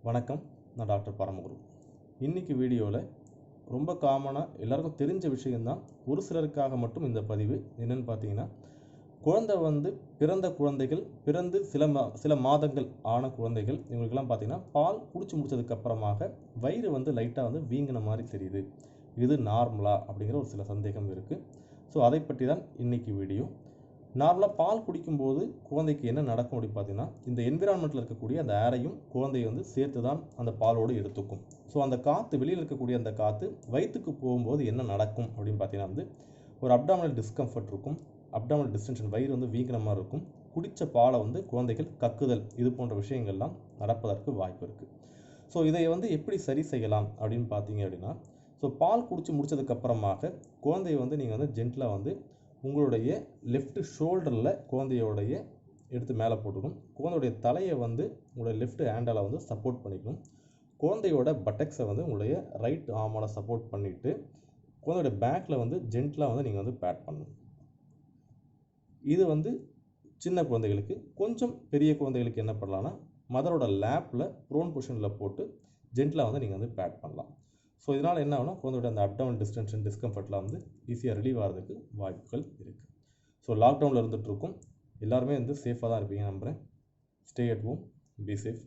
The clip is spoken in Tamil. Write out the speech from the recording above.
வணக்கம், நான் டாக்டர் பரமகுரு. இன்றைக்கி வீடியோவில் ரொம்ப காமனாக எல்லாருக்கும் தெரிஞ்ச விஷயந்தான். ஒரு சிலருக்காக மட்டும் இந்த பதிவு. என்னென்னு பார்த்தீங்கன்னா, பிறந்த குழந்தைகள் பிறந்து சில மாதங்கள் ஆன குழந்தைகள் இவங்களுக்கெல்லாம் பார்த்தீங்கன்னா பால் குடிச்சு முடிச்சதுக்கப்புறமாக வயிறு லைட்டாக வீங்கின மாதிரி தெரியுது. இது நார்மலா அப்படிங்கிற ஒரு சில சந்தேகம் இருக்குது. ஸோ அதை பற்றி தான் இன்றைக்கி வீடியோ. நார்மலாக பால் குடிக்கும்போது குழந்தைக்கு என்ன நடக்கும் அப்படின்னு பார்த்தீங்கன்னா, இந்த என்விரான்மெண்ட்டில் இருக்கக்கூடிய அந்த ஏரையும் குழந்தையை சேர்த்து தான் அந்த பாலோடு எடுத்துக்கும். ஸோ அந்த காற்று, வெளியில் இருக்கக்கூடிய அந்த காற்று வயிற்றுக்கு போகும்போது என்ன நடக்கும் அப்படின்னு பார்த்தீங்கன்னா ஒரு அப்டாமினல் டிஸ்கம்ஃபர்ட் இருக்கும், அப்டாமினல் டிஸ்டென்ஷன், வயிறு வீங்கின மாதிரி இருக்கும். குடித்த பாலை குழந்தைகள் கக்குதல், இது போன்ற விஷயங்கள்லாம் நடப்பதற்கு வாய்ப்பு இருக்குது. ஸோ இதை எப்படி சரி செய்யலாம் அப்படின்னு பார்த்தீங்க அப்படின்னா, ஸோ பால் குடித்து முடித்ததுக்கப்புறமாக குழந்தையை நீங்கள் ஜென்டிலாக உங்களுடைய லெஃப்ட் ஷோல்டரில் குழந்தையோடைய எடுத்து மேலே போட்டுக்கணும். குழந்தையுடைய தலையை உங்களுடைய லெஃப்ட் ஹேண்டால் சப்போர்ட் பண்ணிக்கணும். குழந்தையோட பட்டக்ஸை உங்களுடைய ரைட் ஆர்மால் சப்போர்ட் பண்ணிவிட்டு குழந்தையோட பேக்கில் ஜென்டிலாக நீங்கள் பேட் பண்ணணும். இது சின்ன குழந்தைகளுக்கு. கொஞ்சம் பெரிய குழந்தைகளுக்கு என்ன பண்ணலான்னா, மதரோட லேப்பில் ப்ரோன் பொசிஷனில் போட்டு ஜென்டிலாக நீங்கள் பேட் பண்ணலாம். ஸோ இதனால் என்ன ஆகும்னா, குழந்தையோட அந்த அப்டாமினல் டிஸ்டென்ஷன், டிஸ்கம்ஃபர்ட்லாம் ஈஸியாக ரிலீவ் ஆகிறதுக்கு வாய்ப்புகள் இருக்குது. ஸோ லாக்டவுனில் இருந்துகிட்ருக்கும். எல்லாருமே சேஃபாக தான் இருப்பீங்க நம்புகிறேன். Stay at home, be safe.